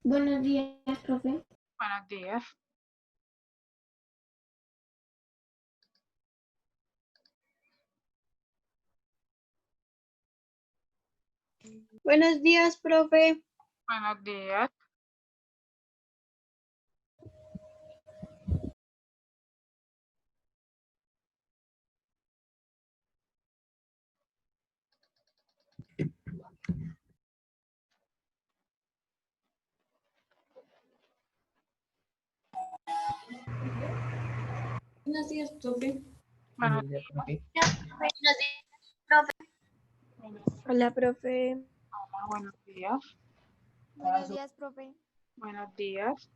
Buenos días, profe. Buenos días. Buenos días, profe. Buenos días. Buenos días, profe. Buenos Buenos días, profe. días. Hola, profe. Hola, buenos días. Buenos días, profe. Buenos días.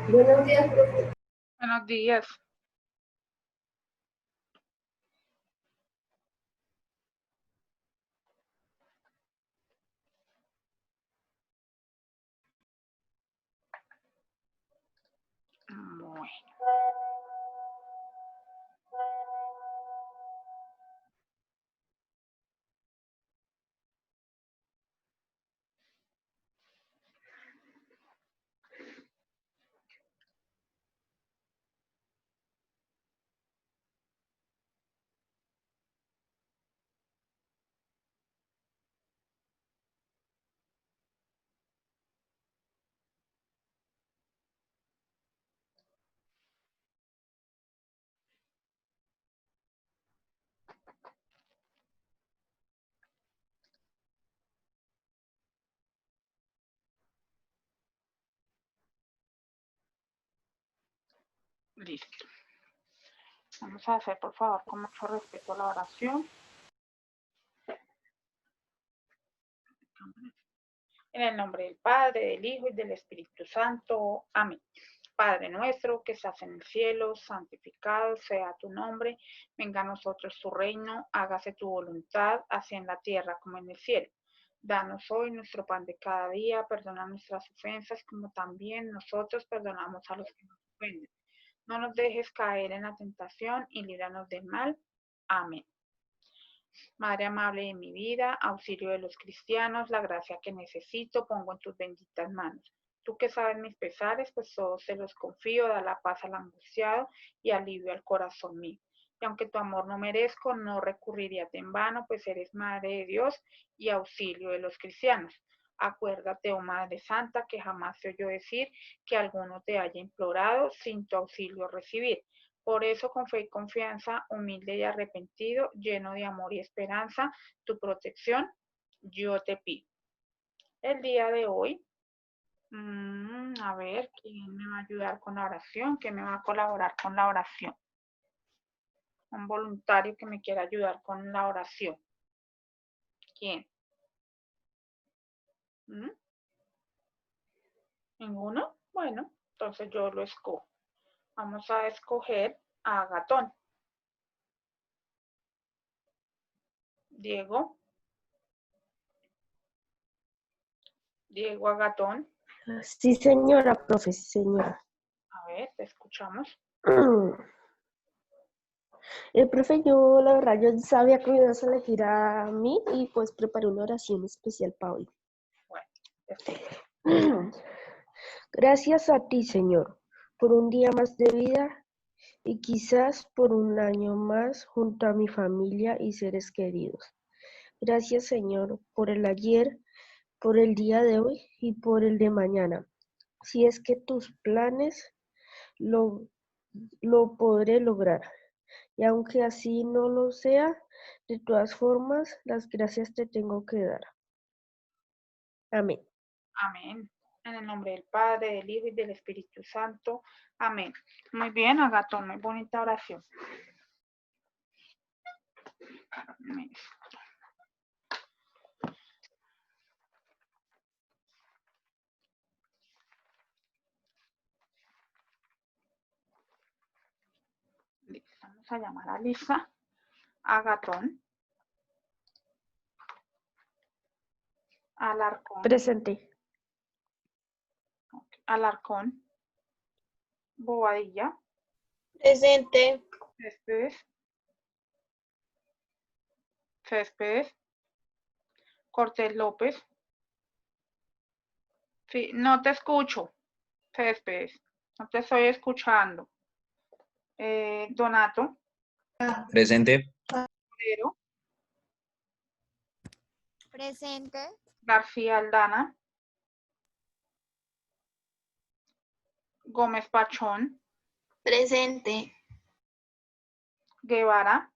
Buenos días, profe. Buenos días. Bueno. Listo. Vamos a hacer, por favor, con mucho respeto la oración. En el nombre del Padre, del Hijo y del Espíritu Santo. Amén. Padre nuestro que estás en el cielo, santificado sea tu nombre. Venga a nosotros tu reino, hágase tu voluntad, así en la tierra como en el cielo. Danos hoy nuestro pan de cada día, perdona nuestras ofensas como también nosotros perdonamos a los que nos ofenden. No nos dejes caer en la tentación y líbranos del mal. Amén. Madre amable de mi vida, auxilio de los cristianos, la gracia que necesito pongo en tus benditas manos. Tú que sabes mis pesares, pues todos te los confío, da la paz al angustiado y alivio al corazón mío. Y aunque tu amor no merezco, no recurriría en vano, pues eres Madre de Dios y auxilio de los cristianos. Acuérdate, oh Madre Santa, que jamás te oyó decir que alguno te haya implorado sin tu auxilio recibir. Por eso, con fe y confianza, humilde y arrepentido, lleno de amor y esperanza, tu protección, yo te pido. El día de hoy, a ver, ¿quién me va a ayudar con la oración? ¿Quién me va a colaborar con la oración? Un voluntario que me quiera ayudar con la oración. ¿Quién? ¿Ninguno? Bueno, entonces yo lo escojo. Vamos a escoger a Agatón. Diego. Diego Agatón. Sí, señora, profe, sí, señora. A ver, te escuchamos. Profe, yo la verdad, yo sabía que me ibas a elegir a mí y pues preparé una oración especial para hoy. Bueno, te escucho. Gracias a ti, Señor, por un día más de vida y quizás por un año más junto a mi familia y seres queridos. Gracias, Señor, por el ayer, por el día de hoy y por el de mañana. Si es que tus planes lo podré lograr. Y aunque así no lo sea, de todas formas, las gracias te tengo que dar. Amén. Amén. En el nombre del Padre, del Hijo y del Espíritu Santo. Amén. Muy bien, Agatón, muy bonita oración. Vamos a llamar a Lisa. Agatón. Alarcón. Presente. Alarcón. Bobadilla. Presente. Céspedes. Céspedes. Cortés López. Sí, no te escucho. Céspedes. No te estoy escuchando. Donato. Presente. Morero. Presente. García Aldana. Gómez Pachón. Presente. Guevara.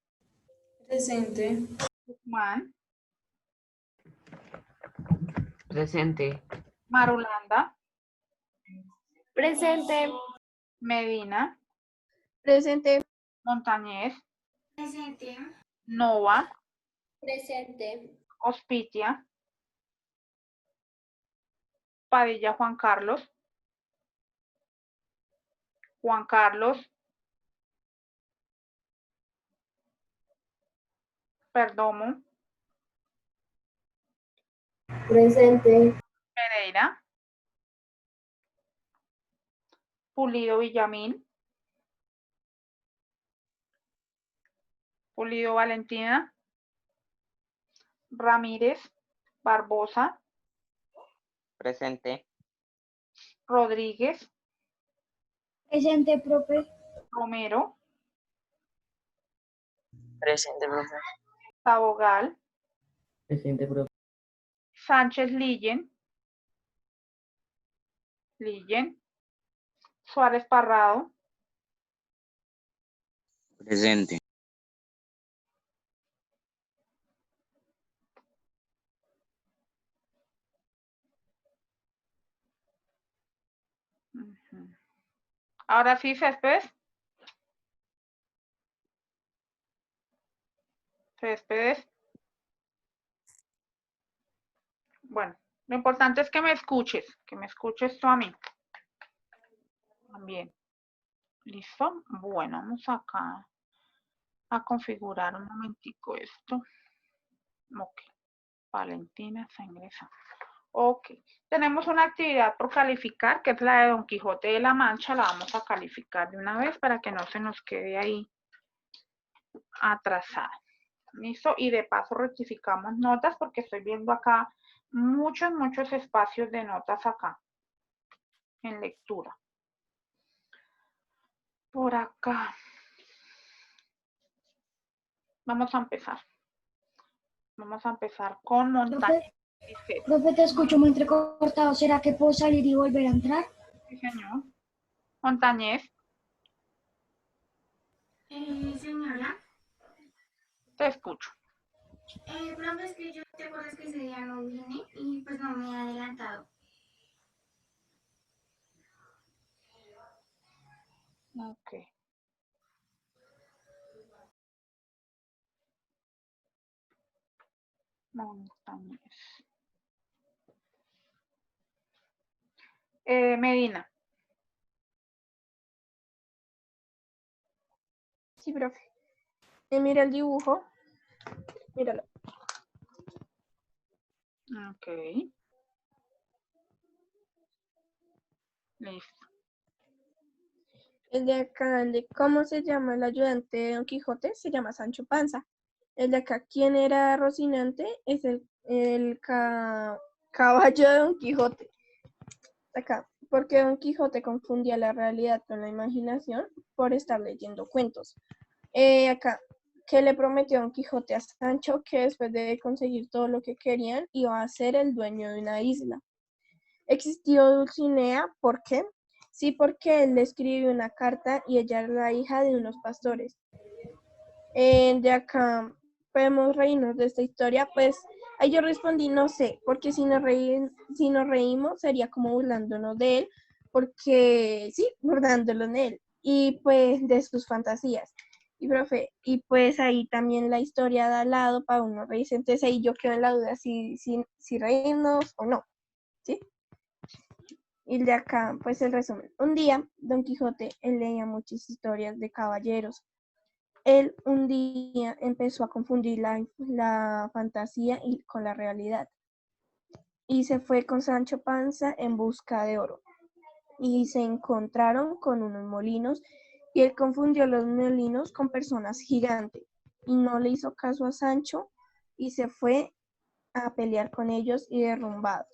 Presente. Guzmán. Presente. Marulanda. Presente. Medina. Presente. Montañez. Presente. Nova. Presente. Ospitia. Padilla Juan Carlos. Juan Carlos. Perdomo. Presente. Pereira. Pulido Villamil. Pulido Valentina. Ramírez. Barbosa. Presente. Rodríguez. Presente, profe. Romero. Presente, profe. Sabogal. Presente, profe. Sánchez Lillen. Lillen. Suárez Parrado. Presente. Ahora sí, Céspedes. Céspedes. Bueno, lo importante es que me escuches tú a mí. También. ¿Listo? Bueno, vamos acá a configurar un momentico esto. Ok. Valentina está ingresando. Ok. Tenemos una actividad por calificar, que es la de Don Quijote de la Mancha. La vamos a calificar de una vez para que no se nos quede ahí atrasada. ¿Listo? Y de paso rectificamos notas porque estoy viendo acá muchos espacios de notas acá en lectura. Por acá. Vamos a empezar. Vamos a empezar con Montañez. Profe, te escucho muy entrecortado. ¿Será que puedo salir y volver a entrar? Sí, señor. Montañez. Señora, Te escucho. profe, es que yo te acuerdas que ese día no vine y pues no me he adelantado. Ok. Montañez. Medina. Sí, profe. Mira el dibujo. Míralo. Ok. Listo. El de acá, el de cómo se llama el ayudante de Don Quijote, se llama Sancho Panza. El de acá, ¿quién era Rocinante? Es el caballo de Don Quijote. Acá, porque Don Quijote confundía la realidad con la imaginación por estar leyendo cuentos. Acá, que le prometió Don Quijote a Sancho que después de conseguir todo lo que querían, iba a ser el dueño de una isla. Existió Dulcinea, ¿por qué? Sí, porque él le escribió una carta y ella era la hija de unos pastores. De acá podemos reírnos de esta historia, pues ahí yo respondí, no sé, porque si nos reímos sería como burlándonos de él, porque sí, burlándonos de él, y pues de sus fantasías. Y profe, y pues ahí también la historia da al lado para uno reírse, entonces ahí yo quedo en la duda si reírnos o no, ¿sí? Y de acá, pues el resumen. Un día, Don Quijote, él leía muchas historias de caballeros. Él un día empezó a confundir la fantasía con la realidad. Y se fue con Sancho Panza en busca de oro. Y se encontraron con unos molinos y él confundió los molinos con personas gigantes y no le hizo caso a Sancho y se fue a pelear con ellos y derrumbados.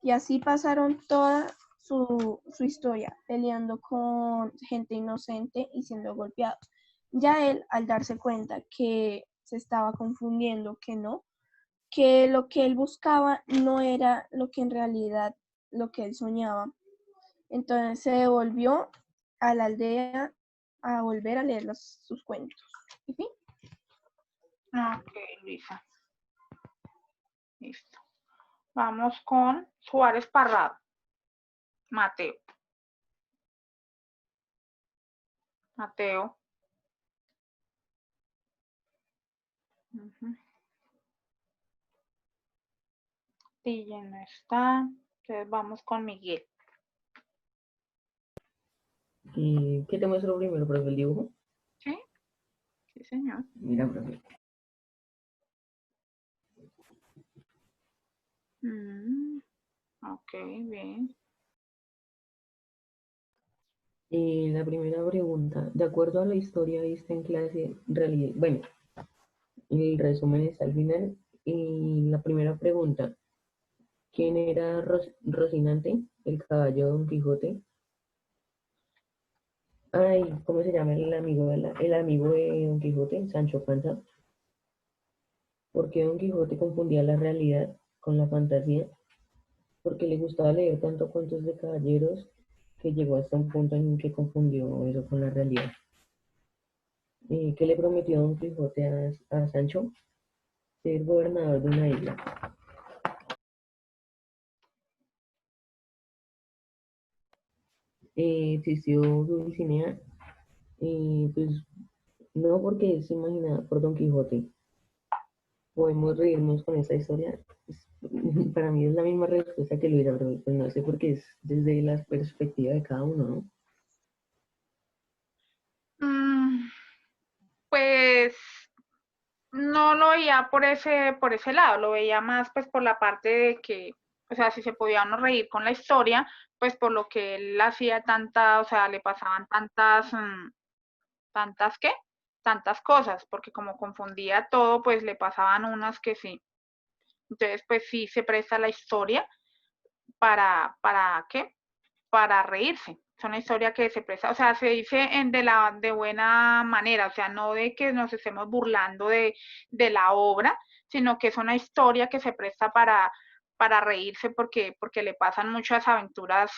Y así pasaron toda su historia, peleando con gente inocente y siendo golpeados. Ya él, al darse cuenta que se estaba confundiendo, que lo que él buscaba no era lo que en realidad lo que él soñaba. Entonces se devolvió a la aldea a volver a leer sus cuentos. ¿Y fin? Ok, Luisa. Listo. Vamos con Suárez Parrado. Mateo. Mateo. Tille no está. Entonces vamos con Miguel. ¿Qué te muestro primero, profe? ¿El dibujo? ¿Sí? Sí, señor. Mira, profe. Ok, bien. La primera pregunta, de acuerdo a la historia vista en clase, bueno, el resumen está al final. Y la primera pregunta, ¿quién era Rocinante, el caballo de Don Quijote? Ay, ¿cómo se llama el amigo el amigo de Don Quijote? Sancho Panza. ¿Por qué Don Quijote confundía la realidad con la fantasía? Porque le gustaba leer tanto cuentos de caballeros que llegó hasta un punto en que confundió eso con la realidad. ¿Qué le prometió Don Quijote a Sancho? Ser gobernador de una isla. Existió Dulcinea, pues no, porque es imaginada por Don Quijote. Podemos reírnos con esta historia. Para mí es la misma respuesta que Luisa, pero pues no sé porque es desde la perspectiva de cada uno, ¿no? Pues no lo veía por ese lado, lo veía más pues por la parte de que, o sea, si se podía uno reír con la historia, pues por lo que él hacía tanta, o sea, le pasaban tantas ¿qué? Tantas cosas, porque como confundía todo, pues le pasaban unas que sí. Entonces, pues sí se presta la historia ¿para qué? Para reírse. Es una historia que se presta, o sea, se dice de buena manera, o sea, no de que nos estemos burlando de la obra, sino que es una historia que se presta para reírse porque le pasan muchas aventuras,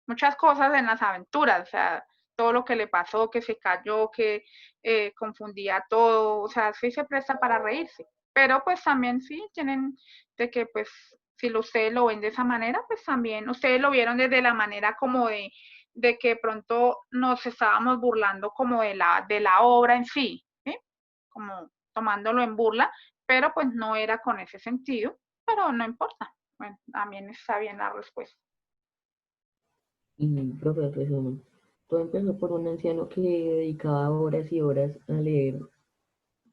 muchas cosas en las aventuras, o sea, todo lo que le pasó, que se cayó, que confundía todo, o sea, sí se presta para reírse. Pero pues también sí tienen de que pues si ustedes lo ven de esa manera, pues también ustedes lo vieron desde la manera como de que de pronto nos estábamos burlando como de la obra en sí, ¿sí? Como tomándolo en burla, pero pues no era con ese sentido, pero no importa. Bueno, también está bien la respuesta. Y, profe, resumen. Todo empezó por un anciano que dedicaba horas y horas a leer,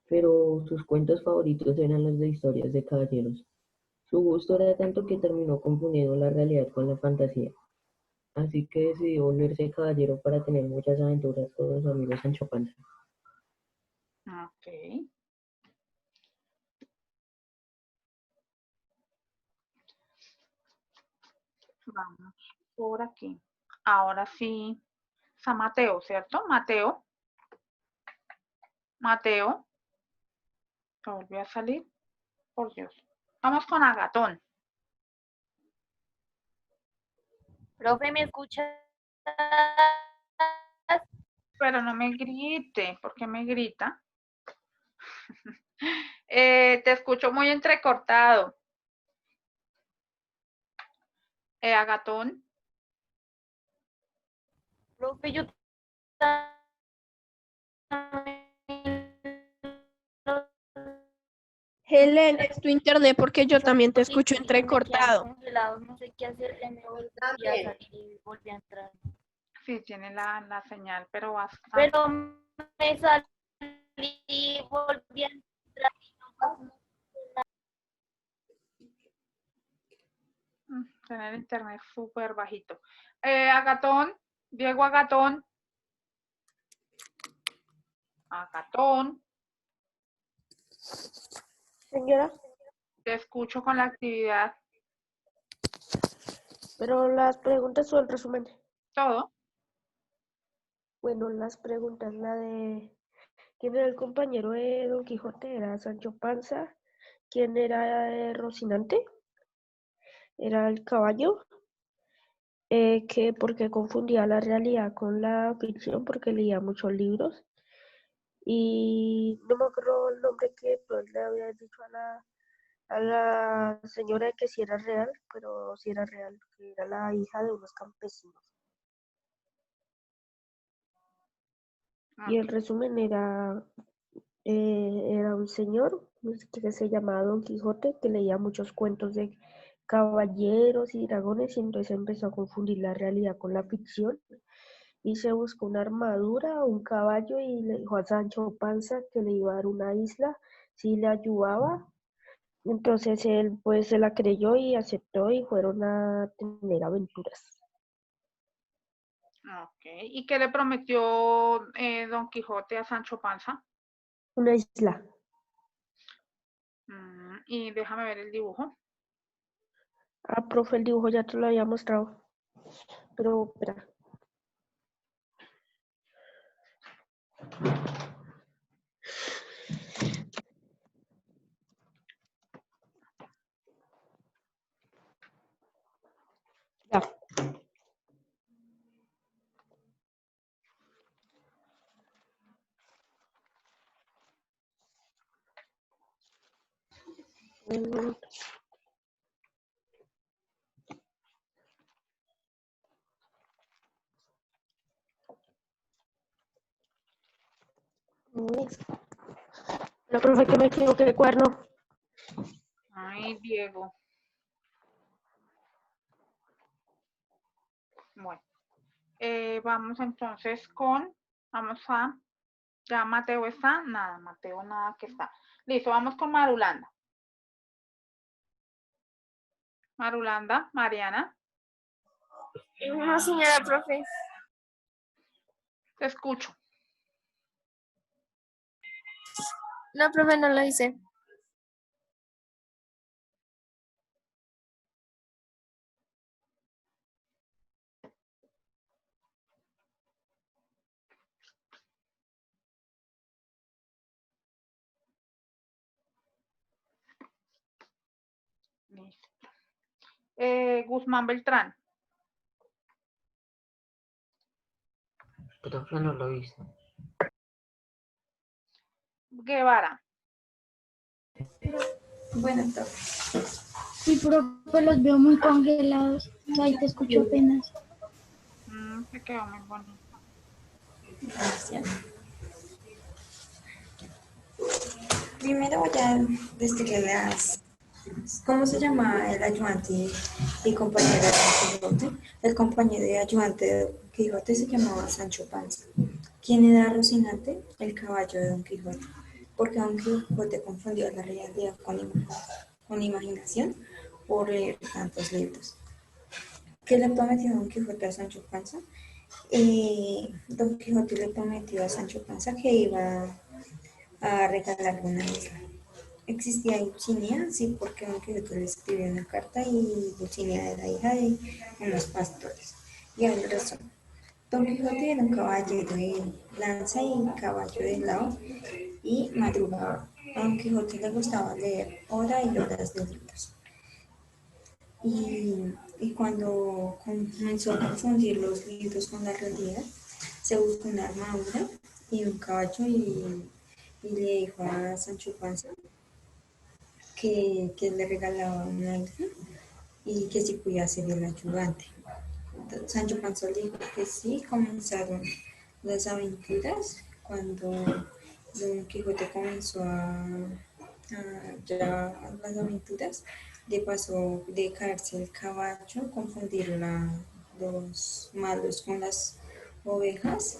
pero sus cuentos favoritos eran los de historias de caballeros. Su gusto era tanto que terminó confundiendo la realidad con la fantasía. Así que decidió volverse caballero para tener muchas aventuras con su amigo Sancho Panza. Ok. Vamos por aquí. Ahora sí, San Mateo, ¿cierto? Mateo. Mateo. Volvió a salir. Por Dios. Vamos con Agatón. Profe, ¿me escuchas? Pero no me grite. ¿Por qué me grita? Te escucho muy entrecortado. Agatón. Profe, yo Helen, es tu internet porque yo también te escucho y me quedan entrecortado. congelados, no sé qué hacer, ya me volví a salir y volví a entrar. Sí, tiene la señal, pero bastante. Pero me salí y volví a entrar y no pasó nada. Tener internet súper bajito. Agatón. Diego Agatón. Agatón, Señora, te escucho con la actividad. pero las preguntas o el resumen. Todo. Bueno, las preguntas, la de ¿quién era el compañero de Don Quijote? Era Sancho Panza. ¿Quién era Rocinante? Era el caballo. Que porque confundía la realidad con la ficción, porque leía muchos libros. Y no me acuerdo el nombre que pues, le había dicho a la señora que si era real, pero si era real, que era la hija de unos campesinos. Y el resumen era un señor que se llamaba Don Quijote, que leía muchos cuentos de caballeros y dragones, y entonces empezó a confundir la realidad con la ficción, y se buscó una armadura, un caballo, y le dijo a Sancho Panza que le iba a dar una isla si le ayudaba. Entonces él pues se la creyó y aceptó, y fueron a tener aventuras. Ok. ¿Y qué le prometió Don Quijote a Sancho Panza? Una isla. Y déjame ver el dibujo. Ah, profe, el dibujo ya te lo había mostrado. Pero, espera. Ya. La profe, que me equivoqué de cuerno. Ay, Diego. Bueno, vamos entonces ya Mateo está, nada, Mateo nada que está. Listo, vamos con Marulanda. Marulanda, Mariana. No, señora profe. Te escucho. No, profe, no lo hice. Listo. Guzmán Beltrán. Creo que no lo hice. Guevara. Buenas tardes. Sí, profe, los veo muy congelados. Ahí te escucho apenas. Se quedó muy bonito. Gracias. Primero voy a decirle ¿cómo se llama el ayudante y compañero de Don Quijote? El compañero y ayudante de Don Quijote se llamaba Sancho Panza. ¿Quién era Rocinante? El caballo de Don Quijote. Porque Don Quijote confundió la realidad con imaginación por leer tantos libros. ¿Qué le prometió Don Quijote a Sancho Panza? Don Quijote le prometió a Sancho Panza que iba a regalarle una isla. Existía Dulcinea, sí, porque Don Quijote le escribió una carta y Dulcinea era hija de unos pastores. Y hay razón. Don Quijote era un caballero de lanza y caballo de lado y madrugador. A Don Quijote le gustaba leer horas y horas de libros. Y cuando comenzó a confundir los libros con la realidad, se buscó una armadura y un caballo y le dijo a Sancho Panza que le regalaba una isla y que si podía ser el ayudante. Entonces, Sancho Panza le dijo que sí, comenzaron las aventuras cuando Don Quijote comenzó ya las aventuras, le pasó de caerse el caballo, confundir los malos con las ovejas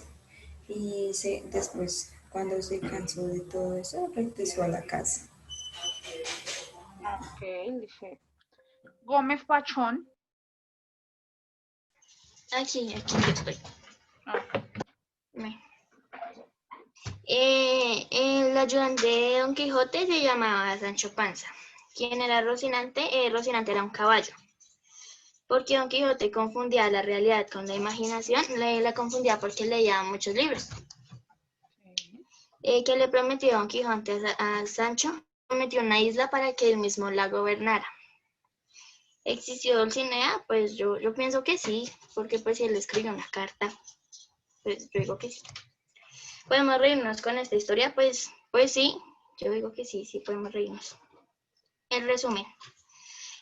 y después cuando se cansó de todo eso regresó a la casa. Ok, dice. Gómez Pachón. Aquí yo estoy. Ok. El ayudante de Don Quijote se llamaba Sancho Panza. ¿Quién era Rocinante? Rocinante era un caballo. Porque Don Quijote confundía la realidad con la imaginación, la confundía porque leía muchos libros. Que le prometió Don Quijote a Sancho, prometió una isla para que él mismo la gobernara. ¿Existió Dulcinea? Pues yo pienso que sí, porque pues si él escribió una carta, pues yo digo que sí. ¿Podemos reírnos con esta historia? Pues sí, yo digo que sí podemos reírnos. En resumen,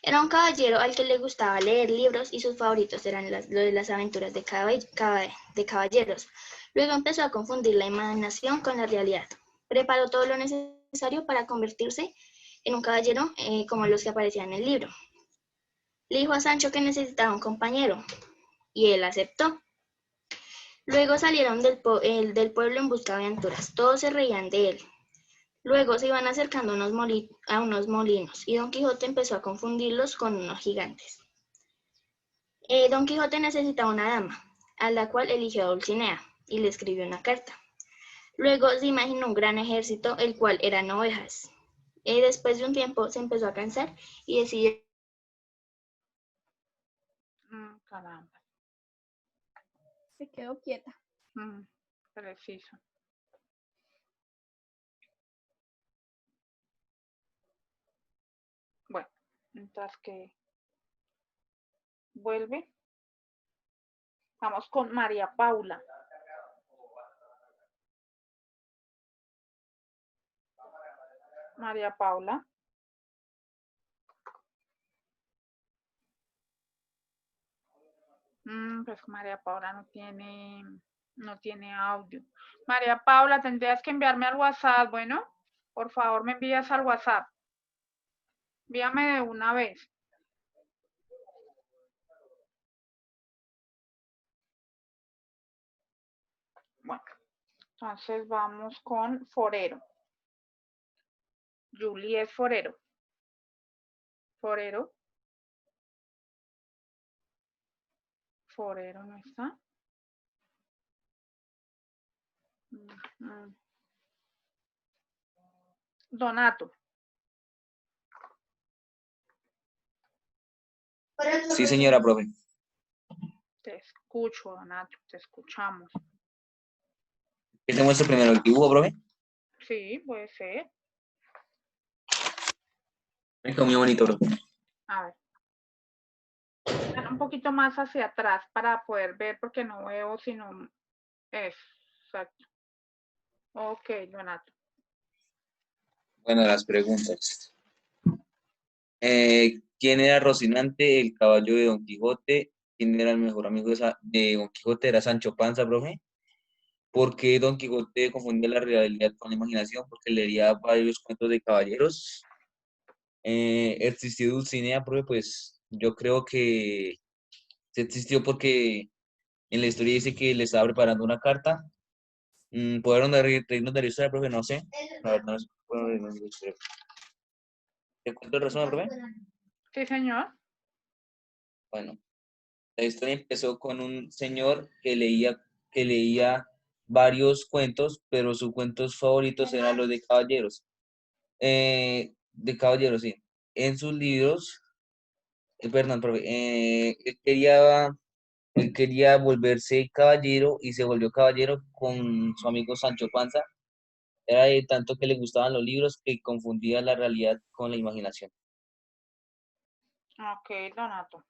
era un caballero al que le gustaba leer libros y sus favoritos eran lo de las aventuras de caballeros. Luego empezó a confundir la imaginación con la realidad. Preparó todo lo necesario para convertirse en un caballero como los que aparecían en el libro. Le dijo a Sancho que necesitaba un compañero y él aceptó. Luego salieron del pueblo en busca de aventuras. Todos se reían de él. Luego se iban acercando a unos molinos y Don Quijote empezó a confundirlos con unos gigantes. Don Quijote necesitaba una dama, a la cual eligió a Dulcinea y le escribió una carta. Luego se imaginó un gran ejército, el cual eran ovejas. Después de un tiempo se empezó a cansar y decidió... Caramba. Se quedó quieta. Preciso. Bueno, entonces que vuelve. Vamos con María Paula. María Paula. Pues María Paula no tiene audio. María Paula, tendrías que enviarme al WhatsApp, bueno, por favor me envías al WhatsApp. Envíame de una vez. Bueno, entonces vamos con Forero. Julie es Forero. Forero. Forero no está. Donato. Sí, señora, profe. Te escucho, Donato, te escuchamos. ¿Qué te muestro primero el dibujo, profe? Sí, puede ser. Está muy bonito, profe. A ver. Un poquito más hacia atrás para poder ver, porque no veo sino eso. Exacto. Ok, Donato. Bueno, las preguntas. ¿Quién era Rocinante, el caballo de Don Quijote? ¿Quién era el mejor amigo de Don Quijote? Era Sancho Panza, profe. ¿Por qué Don Quijote confundía la realidad con la imaginación? Porque leía varios cuentos de caballeros. ¿Existió Dulcinea, profe? Pues yo creo que se existió porque en la historia dice que le estaba preparando una carta. ¿Pudieron reírnos de la historia, profe? No sé. La verdad, no sé. Pudieron reírnos de la historia. ¿Te cuento el resumen, profe? Sí, señor. Bueno, la historia empezó con un señor que leía varios cuentos, pero sus cuentos favoritos eran los de caballeros. De caballeros, sí. En sus libros, perdón, profe, él quería volverse caballero y se volvió caballero con su amigo Sancho Panza. Era de tanto que le gustaban los libros que confundía la realidad con la imaginación. Ok, Donato.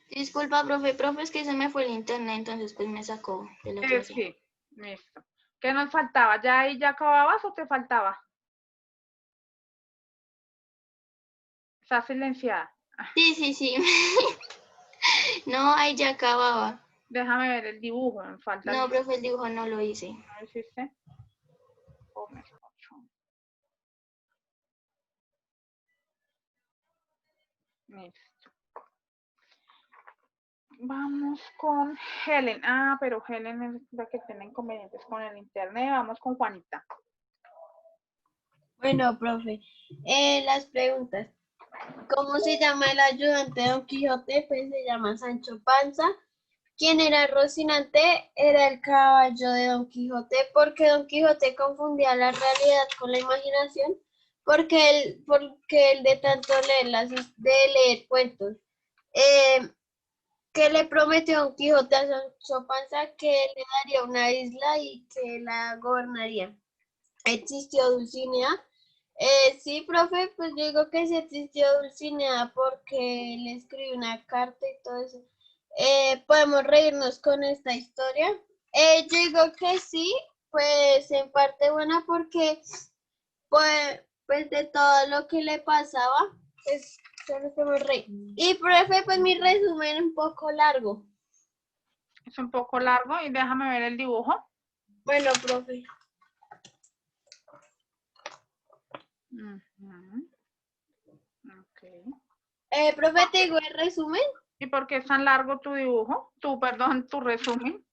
Disculpa, profe, es que se me fue el internet, entonces pues me sacó de la clase. Sí, listo. ¿Qué nos faltaba? ¿Ya ahí ya acababas o te faltaba? Está silenciada. Sí. No, ahí ya acababa. Déjame ver el dibujo, me falta. No, profe, el dibujo no lo hice. ¿No lo hiciste? Oh, me escucho. Listo. Vamos con Helen. Pero Helen es la que tiene inconvenientes con el internet. Vamos con Juanita. Bueno, profe, las preguntas. ¿Cómo se llama el ayudante de Don Quijote? Pues se llama Sancho Panza. ¿Quién era Rocinante? Era el caballo de Don Quijote, porque Don Quijote confundía la realidad con la imaginación, porque él de tanto leer, de leer cuentos, que le prometió Don Quijote a Sancho Panza que le daría una isla y que la gobernaría. ¿Existió Dulcinea? Sí, profe, pues yo digo que sí existió Dulcinea porque le escribió una carta y todo eso. ¿Podemos reírnos con esta historia? Yo digo que sí, pues en parte buena porque pues de todo lo que le pasaba, pues solo se me reír. Y profe, pues mi resumen es un poco largo. Es un poco largo y déjame ver el dibujo. Bueno, profe. Okay. Profe, ¿te digo el resumen? ¿Y por qué es tan largo tu dibujo? Tu resumen.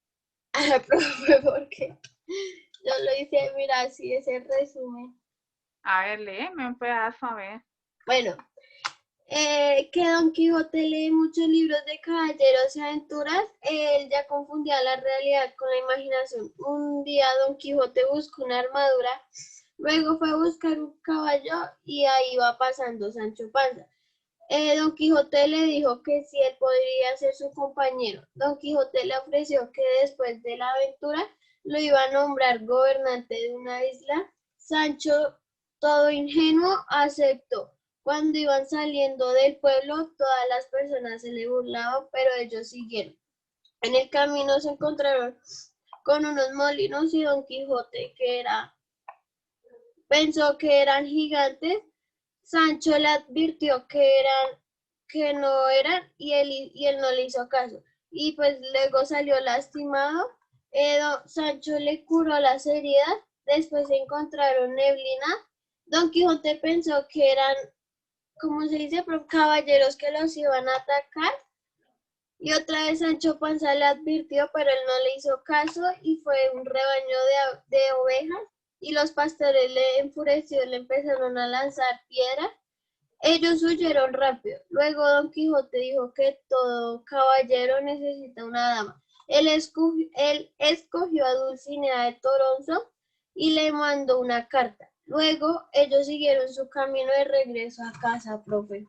Profe, porque yo lo hice, mira, así es el resumen. A ver, léeme un pedazo, a ver. Bueno, que Don Quijote lee muchos libros de caballeros y aventuras, él ya confundía la realidad con la imaginación. Un día Don Quijote buscó una armadura, luego fue a buscar un caballo y ahí va pasando Sancho Panza. Don Quijote le dijo que si él podría ser su compañero. Don Quijote le ofreció que después de la aventura lo iba a nombrar gobernante de una isla. Sancho, todo ingenuo, aceptó. Cuando iban saliendo del pueblo, todas las personas se le burlaban, pero ellos siguieron. En el camino se encontraron con unos molinos y Don Quijote, pensó que eran gigantes. Sancho le advirtió que no eran, y él no le hizo caso. Y pues luego salió lastimado. Sancho le curó las heridas. Después se encontraron neblina. Don Quijote pensó que eran, ¿cómo se dice? Caballeros que los iban a atacar. Y otra vez Sancho Panza le advirtió, pero él no le hizo caso y fue un rebaño de ovejas. Y los pastores enfurecidos le empezaron a lanzar piedras. Ellos huyeron rápido. Luego Don Quijote dijo que todo caballero necesita una dama. Él escogió a Dulcinea de Toronzo y le mandó una carta. Luego ellos siguieron su camino de regreso a casa, profe.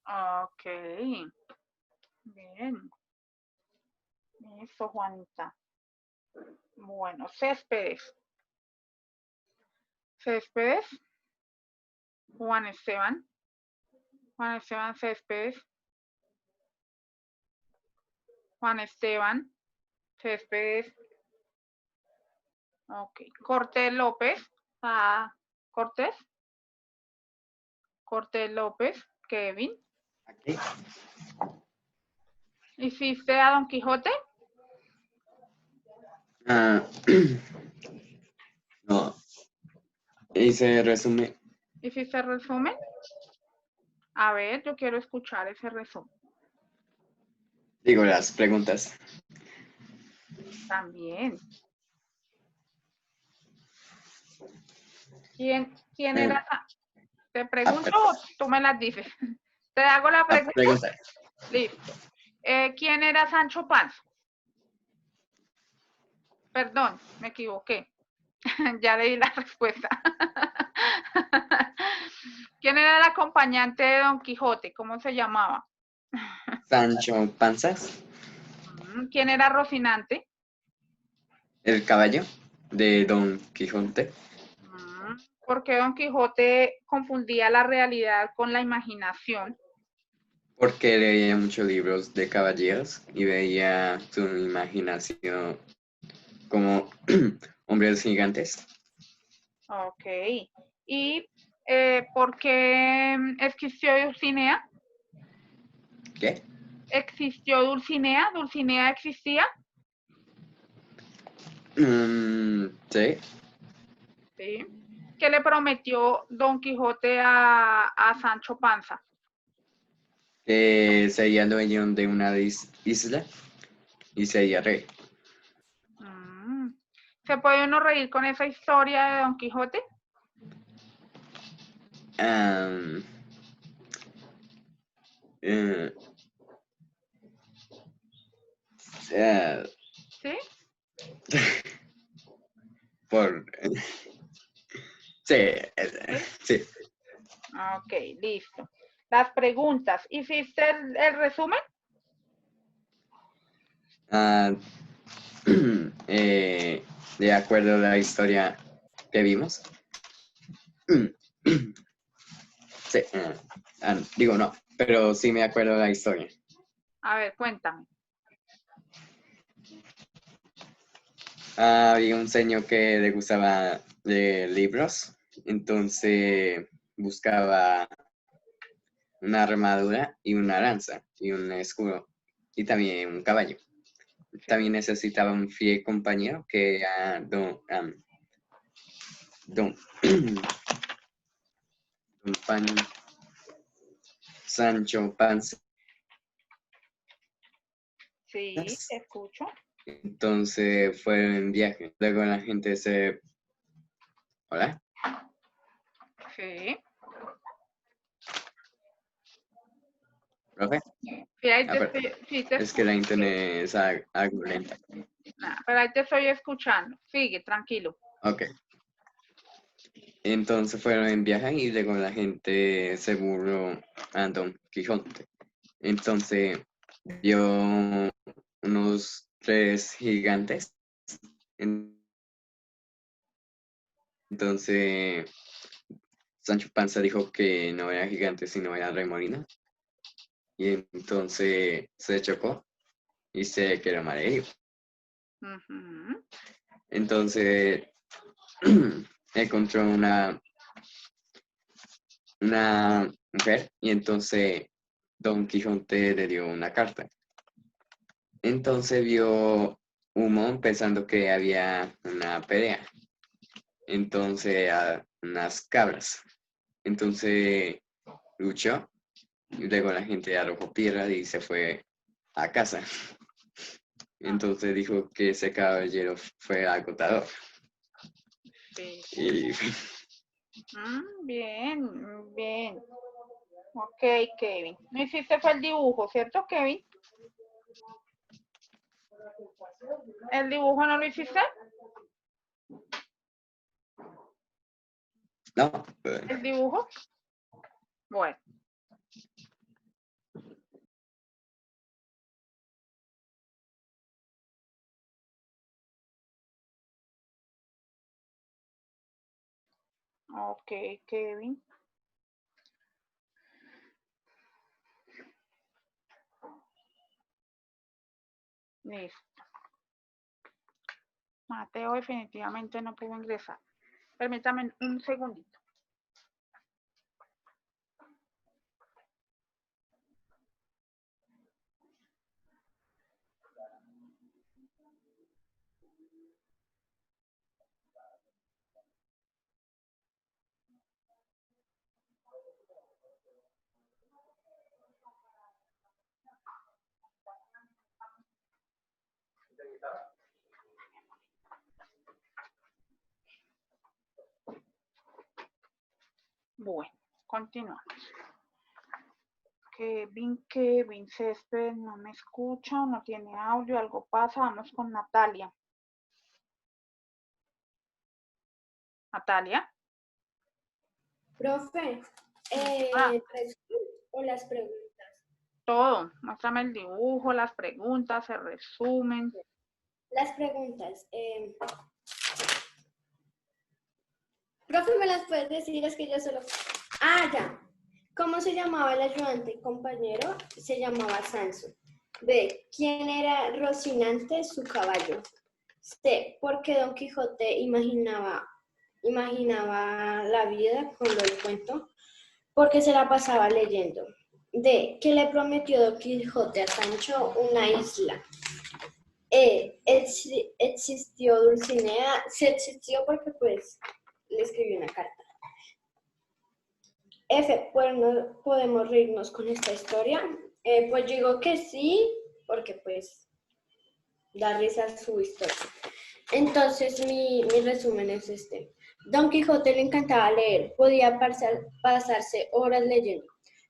Ok. Bien. Eso, Juanita. Bueno, Céspedes. Céspedes. Juan Esteban. Juan Esteban Céspedes. Juan Esteban Céspedes. Ok. Cortés López. Cortés. Cortés López. Kevin. Aquí. ¿Hiciste a Don Quijote? No. Hice resumen. ¿Hiciste el resumen? A ver, yo quiero escuchar ese resumen. Digo las preguntas. También. ¿Quién era? ¿Te pregunto o tú me las dices? ¿Te hago la pregunta? Listo. ¿Quién era Sancho Panza? Perdón, me equivoqué. Ya leí la respuesta. ¿Quién era el acompañante de Don Quijote? ¿Cómo se llamaba? Sancho Panzas. ¿Quién era Rocinante? El caballo de Don Quijote. ¿Por qué Don Quijote confundía la realidad con la imaginación? Porque leía muchos libros de caballeros y veía su imaginación como hombres gigantes. Ok. ¿Y por qué existió Dulcinea? ¿Qué? ¿Existió Dulcinea? ¿Dulcinea existía? Sí. Sí. ¿Qué le prometió Don Quijote a Sancho Panza? Que sería dueño de una isla y sería rey. ¿Se puede uno reír con esa historia de Don Quijote? ¿Sí? por... Sí, sí. Ok, listo. Las preguntas. ¿Hiciste el resumen? De acuerdo a la historia que vimos. Sí, digo no, pero sí me acuerdo de la historia. A ver, cuéntame. Había un señor que le gustaba leer libros, entonces buscaba una armadura y una lanza y un escudo y también un caballo. También necesitaba un fiel compañero que era don Sancho Panza. Sí, te escucho. Entonces fueron en viaje. Luego la gente se... ¿Hola? Sí. ¿Profe? Sí, ahí te Perdón. estoy, sí te Es que la escucho. internet es algo lenta. Nah, pero ahí te estoy escuchando. Sigue, tranquilo. Ok. Entonces fueron en viaje y luego la gente se burló a Don Quijote. Entonces vio unos 3 gigantes. Entonces Sancho Panza dijo que no era gigante, sino era remolino. Y entonces se chocó y se quedó malherido. Ujú. Entonces encontró una mujer y entonces Don Quijote le dio una carta. Entonces vio humo pensando que había una pelea. Entonces a unas cabras. Entonces luchó y luego la gente arrojó piedras y se fue a casa. Entonces dijo que ese caballero fue agotador. Sí. Y Bien, bien. Ok, Kevin. No hiciste fue el dibujo, ¿cierto, Kevin? ¿El dibujo no lo hiciste? no, ¿El dibujo? Bueno. Ok, Kevin. Listo. Mateo definitivamente no pudo ingresar. Permítame un segundito. Bueno, continuamos. Kevin Césped no me escucha, no tiene audio, algo pasa. Vamos con Natalia. Natalia. Profe, o las preguntas. Todo. Muéstrame el dibujo, las preguntas, el resumen. Las preguntas. Profe, ¿me las puedes decir? Es que yo solo... Ah, ya. ¿Cómo se llamaba el ayudante y compañero? Se llamaba Sancho. B. ¿Quién era Rocinante, su caballo? C. ¿Por qué Don Quijote imaginaba la vida con lo del cuento? Porque se la pasaba leyendo. D. ¿Qué le prometió Don Quijote a Sancho? Una isla. E. ¿Existió Dulcinea? Sí existió porque pues le escribió una carta. F, ¿podemos reírnos con esta historia? Pues yo digo que sí, porque pues da risa su historia. Entonces mi resumen es este. Don Quijote le encantaba leer, podía pasarse horas leyendo.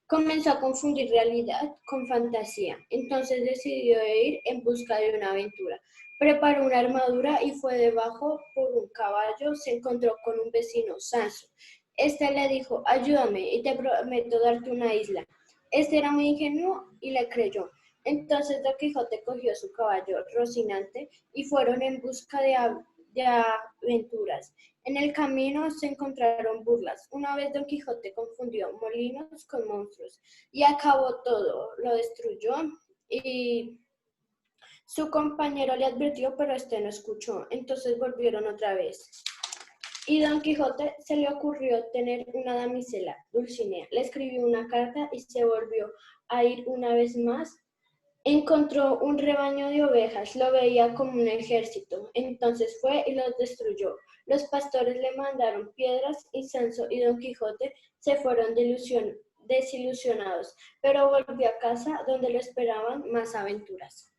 comenzó a confundir realidad con fantasía. Entonces decidió ir en busca de una aventura. Preparó una armadura y fue debajo por un caballo. Se encontró con un vecino, Sancho. Este le dijo, ayúdame y te prometo darte una isla. Este era muy ingenuo y le creyó. Entonces Don Quijote cogió su caballo Rocinante y fueron en busca de aventuras. En el camino se encontraron burlas. Una vez Don Quijote confundió molinos con monstruos y acabó todo, lo destruyó y su compañero le advirtió, pero este no escuchó. Entonces volvieron otra vez. Y Don Quijote se le ocurrió tener una damisela, Dulcinea. Le escribió una carta y se volvió a ir una vez más. Encontró un rebaño de ovejas, lo veía como un ejército. Entonces fue y los destruyó. Los pastores le mandaron piedras y Sancho y Don Quijote se fueron desilusionados, pero volvió a casa donde lo esperaban más aventuras.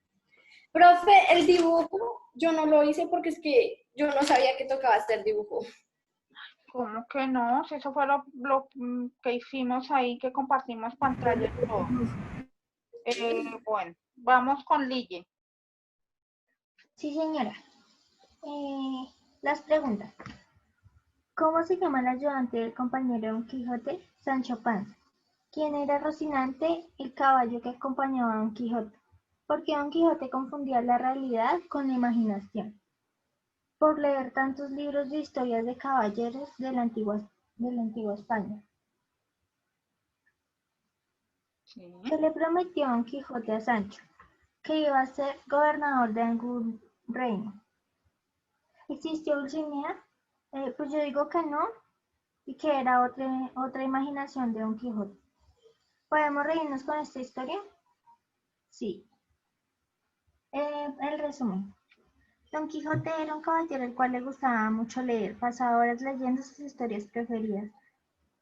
Profe, el dibujo yo no lo hice porque es que yo no sabía que tocaba hacer dibujo. ¿Cómo que no? Si eso fue lo que hicimos ahí, que compartimos pantalla y todo. Bueno, vamos con Lille. Sí, señora. Las preguntas. ¿Cómo se llama el ayudante del compañero Don Quijote? Sancho Panza. ¿Quién era Rocinante, el caballo que acompañaba a Don Quijote? ¿Por qué Don Quijote confundía la realidad con la imaginación? Por leer tantos libros de historias de caballeros de la antigua España. Sí. ¿Qué le prometió Don Quijote a Sancho? Que iba a ser gobernador de algún reino. ¿Existió Dulcinea? Pues yo digo que no, y que era otra imaginación de Don Quijote. ¿Podemos reírnos con esta historia? Sí. El resumen. Don Quijote era un caballero al cual le gustaba mucho leer, pasaba horas leyendo sus historias preferidas.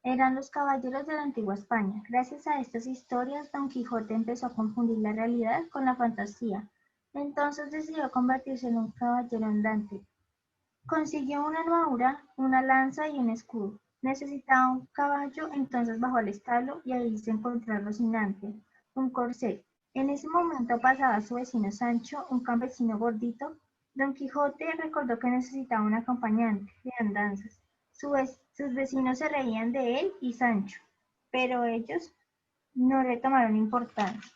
Eran los caballeros de la antigua España. Gracias a estas historias, Don Quijote empezó a confundir la realidad con la fantasía. Entonces decidió convertirse en un caballero andante. Consiguió una armadura, una lanza y un escudo. Necesitaba un caballo, entonces bajó al establo y ahí se encontró a Rocinante, un corcel. En ese momento pasaba su vecino Sancho, un campesino gordito. Don Quijote recordó que necesitaba un acompañante de andanzas. Sus vecinos se reían de él y Sancho, pero ellos no le tomaron importancia.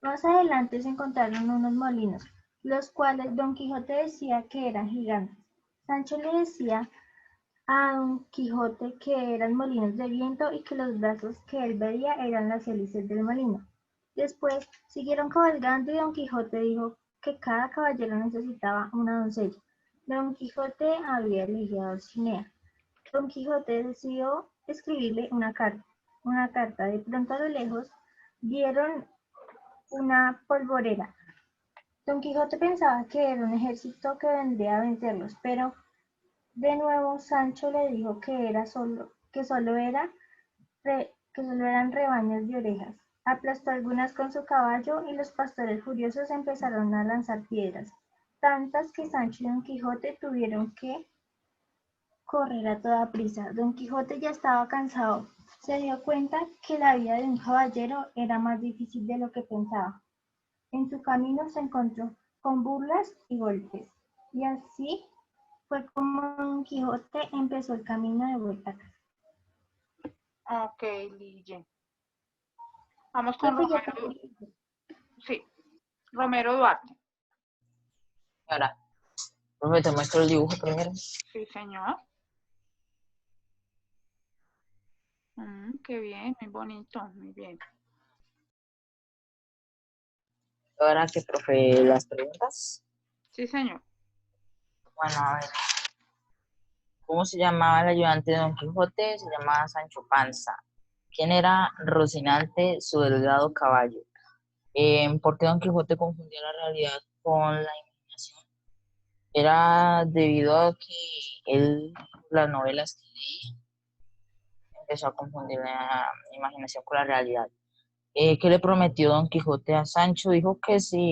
Más adelante se encontraron unos molinos, los cuales Don Quijote decía que eran gigantes. Sancho le decía a Don Quijote que eran molinos de viento y que los brazos que él veía eran las hélices del molino. Después siguieron cabalgando y Don Quijote dijo que cada caballero necesitaba una doncella. Don Quijote había elegido a Dulcinea. Don Quijote decidió escribirle una carta. De pronto a lo lejos vieron una polvorera. Don Quijote pensaba que era un ejército que vendría a vencerlos, pero de nuevo Sancho le dijo que solo eran rebaños de ovejas. Aplastó algunas con su caballo y los pastores furiosos empezaron a lanzar piedras, tantas que Sancho y Don Quijote tuvieron que correr a toda prisa. Don Quijote ya estaba cansado. Se dio cuenta que la vida de un caballero era más difícil de lo que pensaba. En su camino se encontró con burlas y golpes, y así fue como Don Quijote empezó el camino de vuelta a casa. Ok, Lille. Vamos con Romero. Sí, Romero Duarte. Ahora, profe, te muestro el dibujo primero. Sí, señor. Qué bien, muy bonito, muy bien. Ahora que, profe, las preguntas. Sí, señor. Bueno, a ver. ¿Cómo se llamaba el ayudante de Don Quijote? Se llamaba Sancho Panza. ¿Quién era Rocinante, su delgado caballo? ¿Por qué Don Quijote confundía la realidad con la imaginación? Era debido a que él, las novelas que leía, empezó a confundir la imaginación con la realidad. ¿Qué le prometió Don Quijote a Sancho? Dijo que si